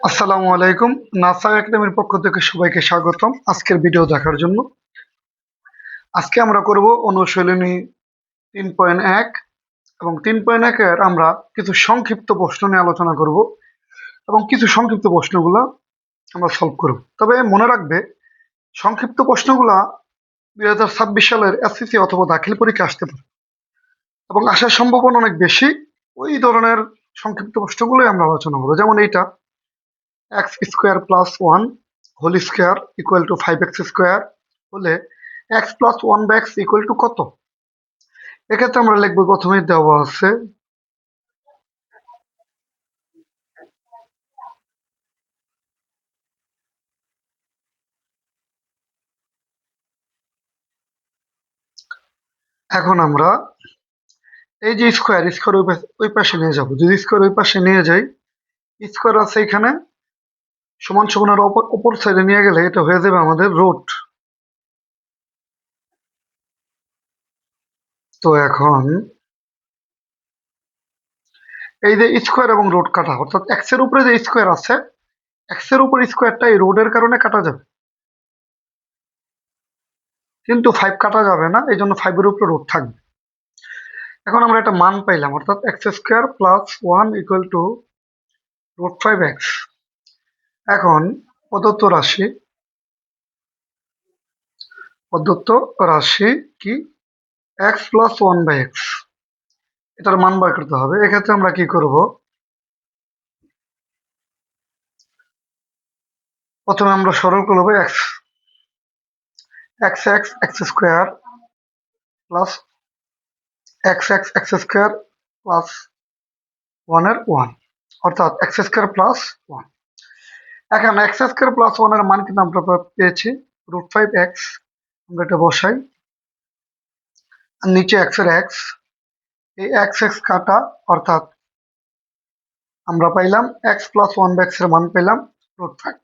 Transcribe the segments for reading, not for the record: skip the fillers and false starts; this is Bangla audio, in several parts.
আসসালামু আলাইকুম। নাসা একাডেমির পক্ষ থেকে সবাইকে স্বাগতম আজকের ভিডিও দেখার জন্য। আজকে আমরা করব অনুশীলনী 3.1 এবং 3.1 এর আমরা কিছু সংক্ষিপ্ত প্রশ্ন নিয়ে আলোচনা করব এবং কিছু সংক্ষিপ্ত প্রশ্নগুলো আমরা সলভ করব। তবে মনে রাখবে, সংক্ষিপ্ত প্রশ্নগুলা 2026 সালের এসএসসি অথবা দাখিল পরীক্ষা আসতে পারে এবং আসার সম্ভাবনা অনেক বেশি। ওই ধরনের সংক্ষিপ্ত প্রশ্নগুলোই আমরা আলোচনা করবো। যেমন এইটা, x square plus one whole square equal to 5x square হলে x plus one by x equal to কত? এক্ষেত্রে আমরা লিখবো, প্রথমে দেওয়া আছে এখন আমরা এই যে স্কোয়ার স্কোয়ার ওই পাশে নিয়ে যাবো। যদি স্কোয়ার ওই পাশে নিয়ে যাই, স্কোয়ার আছে এখানে, সমান সমানের অপর সাইডে নিয়ে গেলে এটা হয়ে যাবে আমাদের রুট। তো এখন এই যে স্কোয়ার এবং রুট কাটা, অর্থাৎ এক্স এর উপরে যে স্কোয়ার আছে, এক্স এর উপর স্কোয়ারটা এই রোডের কারণে কাটা যাবে, কিন্তু 5 কাটা যাবে না, এই জন্য 5 এর উপরে রুট থাকবে। এখন আমরা একটা মান পাইলাম, অর্থাৎ x square plus one equal to √5x। এখন প্রদত্ত রাশি কি? X plus one by x, এটার মান বার করতে হবে। এক্ষেত্রে আমরা কি করব, প্রথমে আমরা সরল করবো x x x x square plus x x x square plus ওয়ানের ওয়ান, অর্থাৎ এক্স স্কোয়ার প্লাস ওয়ান। এখন এক্স স্কোয়ার প্লাস ওয়ানের মান কিন্তু আমরা পেয়েছি √5x। আমরা এটা বসাই, আর নিচে এক্স এর এক্স, এই এক্স এক্স কাটা, অর্থাৎ আমরা পাইলাম x plus one by x এর মান পেলাম √5।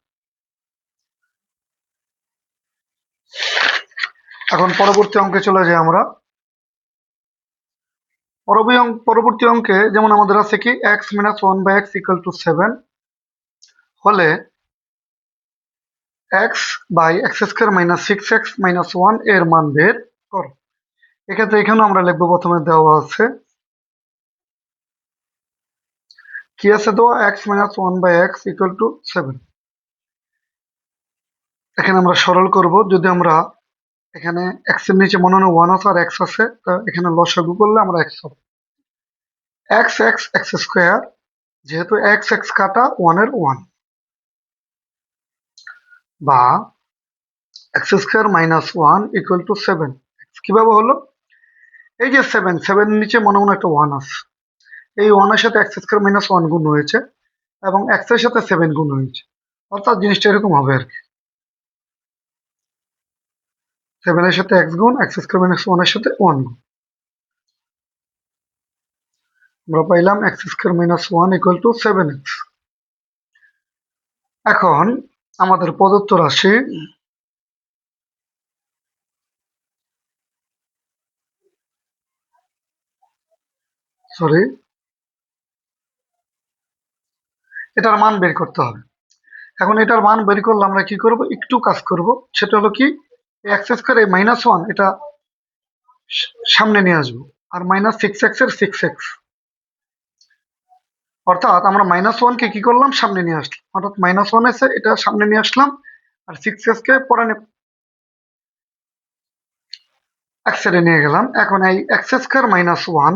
এখন পরবর্তী অঙ্কে চলে যাই আমরা। পরবর্তী অঙ্কে যেমন আমাদের আছে কি, x minus one by x equal to 7 হলে x by x square minus 6x minus 1 এর মান বের করো। এক্ষেত্রে এখানে আমরা লিখবো, প্রথমে দেওয়া আছে কি আছে, দেওয়া x minus one by x equal to 7। এখানে আমরা সরল করব। যদি আমরা এখানে এক্স এর নিচে মনে হয় ওয়ান আছে আর এক্স আছে, তা এখানে লসাগু করলে আমরা এক্স হবে। এক্স এক্স এক্স স্কোয়ার, যেহেতু এক্স এক্স কাটা ওয়ানের ওয়ান, বা x square minus one equal to 7। কিভাবে হলো? এই যে সেভেন, সেভেনের নিচে মনে মনে একটা ওয়ান আছে, এই ওয়ানের সাথে এক্স স্কোয়ার মাইনাস ওয়ান গুণ হয়েছে এবং এক্স এর সাথে 7 গুণ হয়েছে, অর্থাৎ জিনিসটা এরকম হবে আর কি। 7 এর সাথে এক্স গুণ, এক্স স্কোয়ার মাইনাস ওয়ানের সাথে ওয়ান গুণ, আমরা পাইলাম x square minus one equal two 7x। এখন আমাদের প্রদত্ত রাশি এটার মান বের করতে হবে। এখন এটার মান বের করলে আমরা কি করব, একটু কাজ করব। সেটা হলো কি, এক্স স্কোয়ার এই মাইনাস ওয়ান এটা সামনে নিয়ে আসবো, আর মাইনাস 6x এর 6x, অর্থাৎ আমরা মাইনাস ওয়ানকে কি করলাম, সামনে নিয়ে আসলাম, অর্থাৎ মাইনাস ওয়ান এসে এটা সামনে নিয়ে আসলাম, আর 6x কে পরে এক সাইডে নিয়ে গেলাম। এখন এই এক্স স্কোয়ার মাইনাস ওয়ান,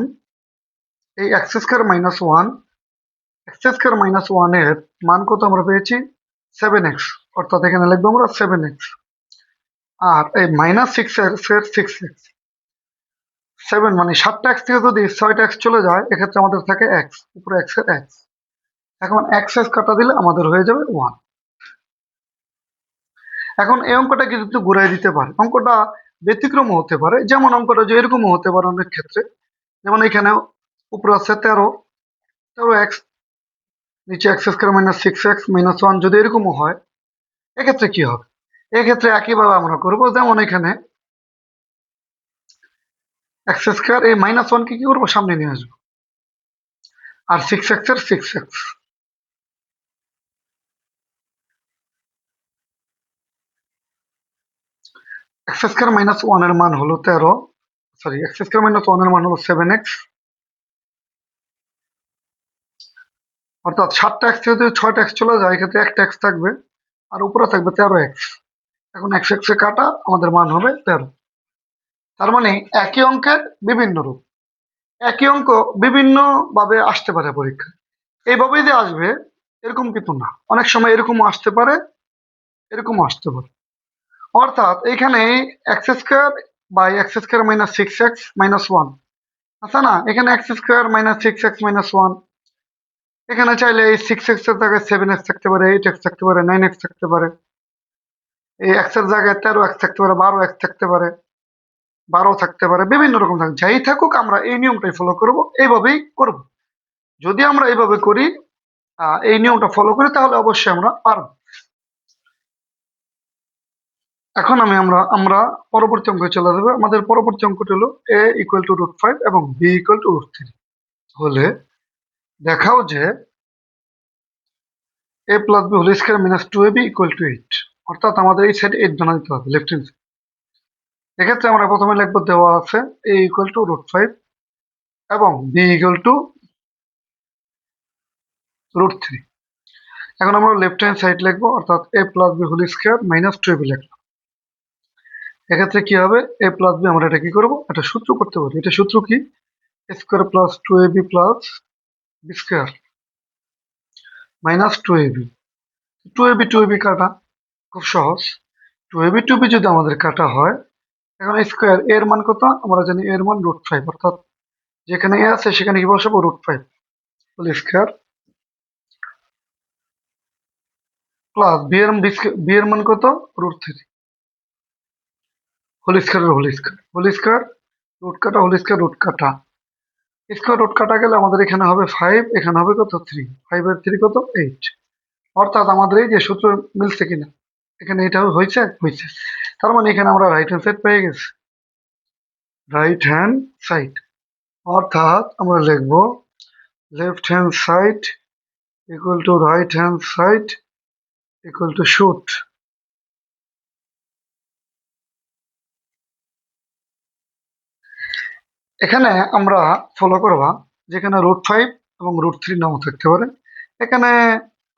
এই x square minus one, x square minus one এর মান কত আমরা পেয়েছি, 7x, অর্থাৎ এখানে লিখবো আমরা 7x। আর এই মাইনাস 6x, 7 মানে 7টা এক্স থেকে যদি 6টা এক্স চলে যায়, এক্ষেত্রে আমাদের থাকে এক্স, উপরে এক্স এর এক্স। এখন এক্স এক্স কাটা দিলে আমাদের হয়ে যাবে 1। এখন এই অঙ্কটা কিন্তু ঘুরাই দিতে পারে, অঙ্কটা ব্যতিক্রম হতে পারে, যেমন অঙ্কটা যে এরকমও হতে পারে অনেক ক্ষেত্রে। যেমন এখানে উপরে আছে 13x, নিচে x square minus 6x minus 1, যদি এরকমও হয়, এক্ষেত্রে কি হবে? এক্ষেত্রে একইভাবে আমরা করবো, যেমন এখানে এক্স স্কোয়ার এই মাইনাস ওয়ানকে কি করবো, সামনে নিয়ে আসবো, আর 6x এর 6x, x square minus one এর মান হলো 13, sorry x square minus one এর মান হলো 7x, অর্থাৎ 7টা এক্স থেকে যদি 6টা এক্স চলে যায় এক্ষেত্রে একটা এক্স থাকবে আর উপরে থাকবে 13x। এখন এক্স এক্স এ কাটা আমাদের মান হবে 13। তার মানে একই অঙ্কের বিভিন্ন রূপ, একই অঙ্ক বিভিন্ন ভাবে আসতে পারে পরীক্ষা। এইভাবেই যে আসবে এরকম কিন্তু না, অনেক সময় এরকমও আসতে পারে, এরকমও আসতে পারে। অর্থাৎ এখানে x square by x square minus 6x minus 1 আছে না, এখানে x square minus 6x minus 1, এখানে চাইলে এই 6x এর জায়গায় 7x থাকতে পারে, 8x থাকতে পারে, 9x থাকতে পারে, এই x এর জায়গায় 13x থাকতে পারে, 12x থাকতে পারে, 12 থাকতে পারে, বিভিন্ন রকম থাকবে। যাই থাকুক আমরা এই নিয়মটাই ফলো করব, এইভাবেই করব। যদি আমরা এইভাবে করি, এই নিয়মটা ফলো করি, তাহলে অবশ্যই আমরা পারব। এখন আমরা আমরা পরবর্তী অঙ্কে চলে যাবো। আমাদের পরবর্তী অঙ্কটি হলো a ইকুয়াল টু √5 এবং b ইকুয়াল টু √3 হলে দেখাও যে a plus b whole square minus 2ab equal to 8। অর্থাৎ আমাদের এই সাইডে 8 বানাতে দিতে হবে, লেফট হ্যান্ড সাইড। এক্ষেত্রে আমরা প্রথমে লিখবো, দেওয়া আছে a ইকুয়াল টু √5 এবং b ইকুয়াল টু √3। এখন আমরা লেফট হ্যান্ড সাইড লিখবো, অর্থাৎ a plus b whole square minus 2ab লিখলাম। এক্ষেত্রে কি হবে, a প্লাস b আমরা এটা কি করবো, এটা সূত্র করতে পারি। এটা সূত্র কি, square plus 2ab plus b square minus 2ab। 2ab কাটা খুব সহজ, 2ab যদি আমাদের কাটা হয়, এখন স্কয়ার এর মান কত আমরা জানি, এর মান √5, অর্থাৎ যেখানে এ আছে সেখানে কি বসাবো, √5 হোল স্কয়ার প্লাস বি এর মান কত, √3 whole square whole square whole square root কাটা হোল স্কয়ার রুট কাটা স্কয়ার রুট কাটা গেলে আমাদের এখানে হবে 5, এখানে হবে কত 3, 5 এর 3 কত 8। অর্থাৎ আমাদের এই যে সূত্র মিলছে কিনা, এখানে এটা হয়েছে হয়েছে। তার মানে এখানে আমরা রাইট হ্যান্ড সাইড পেয়ে গেছি, রাইট হ্যান্ড সাইড। অর্থাৎ আমরা লিখবো left hand side equal to right hand side equal to shoot. এখানে আমরা ফলো করবা, যেখানে √5 এবং √3 নাও থাকতে পারে, এখানে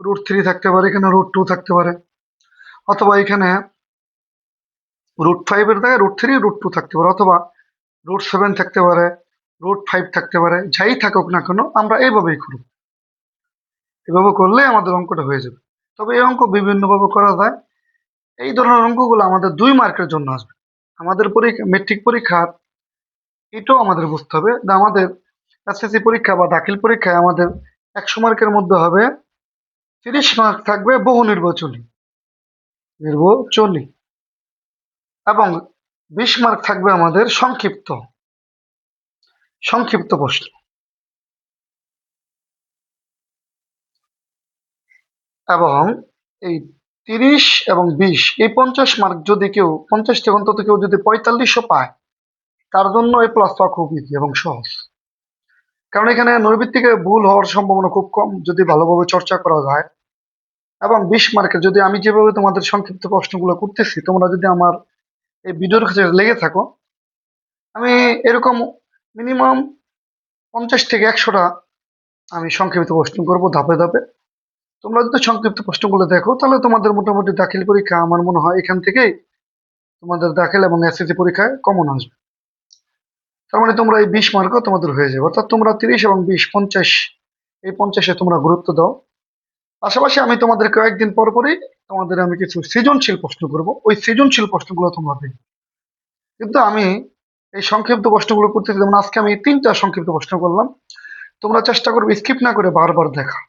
√3 থাকতে পারে, এখানে √2 থাকতে পারে, অথবা এখানে √5 এর জায়গায় √3 √2 থাকতে পারে, অথবা √7 থাকতে পারে, √5 থাকতে পারে। যাই থাকুক না কেন আমরা এইভাবেই করব, এভাবে করলে আমাদের অঙ্কটা হয়ে যাবে। তবে এই অঙ্ক বিভিন্নভাবে করা যায়। এই ধরনের অঙ্কগুলো আমাদের 2 মার্কের জন্য আসবে। আমাদের পরীক্ষা, মেট্রিক পরীক্ষার এটাও আমাদের বুঝতে হবে যে আমাদের এসএসসি পরীক্ষা বা দাখিল পরীক্ষায় আমাদের 100 মার্কের মধ্যে হবে 30 মার্ক থাকবে বহু নির্বাচনী এবং 20 মার্ক থাকবে আমাদের সংক্ষিপ্ত সংক্ষিপ্ত প্রশ্ন। এবং এই 30 এবং 20 এই 50 মার্ক যদি কেউ 50 থেকে অন্তত কেউ যদি 45ও পায়, তার জন্য এই প্লাস পাওয়া খুব ইজি এবং সহজ। কারণ এখানে নৈর্বৃত্তিকে ভুল হওয়ার সম্ভাবনা খুব কম যদি ভালোভাবে চর্চা করা যায়। এবং 20 মার্কের যদি আমি যেভাবে তোমাদের সংক্ষিপ্ত প্রশ্নগুলো করতেছি, তোমরা যদি আমার এই ভিডিওর কাছে লেগে থাকো, আমি এরকম মিনিমাম 50 থেকে 100টা আমি সংক্ষিপ্ত প্রশ্ন করব ধাপে ধাপে। তোমরা যদি সংক্ষিপ্ত প্রশ্নগুলো দেখো, তাহলে তোমাদের মোটামুটি দাখিল পরীক্ষা আমার মনে হয় এখান থেকেই তোমাদের দাখিল এবং এসএসসি পরীক্ষায় কমন আসবে। তার মানে তোমরা এই 20 মার্কও তোমাদের হয়ে যাবে। অর্থাৎ তোমরা 30 এবং 20 50, এই 50-এ তোমরা গুরুত্ব দাও। পাশাপাশি আমি তোমাদের কয়েকদিন পর পরই তোমাদের আমি কিছু সৃজনশীল প্রশ্ন করব, ওই সৃজনশীল প্রশ্নগুলো তোমরা দেখবে। কিন্তু আমি এই সংক্ষিপ্ত প্রশ্নগুলো করতেছি, যেমন আজকে আমি 3টা সংক্ষিপ্ত প্রশ্ন করলাম, তোমরা চেষ্টা করবে স্কিপ না করে বারবার দেখা।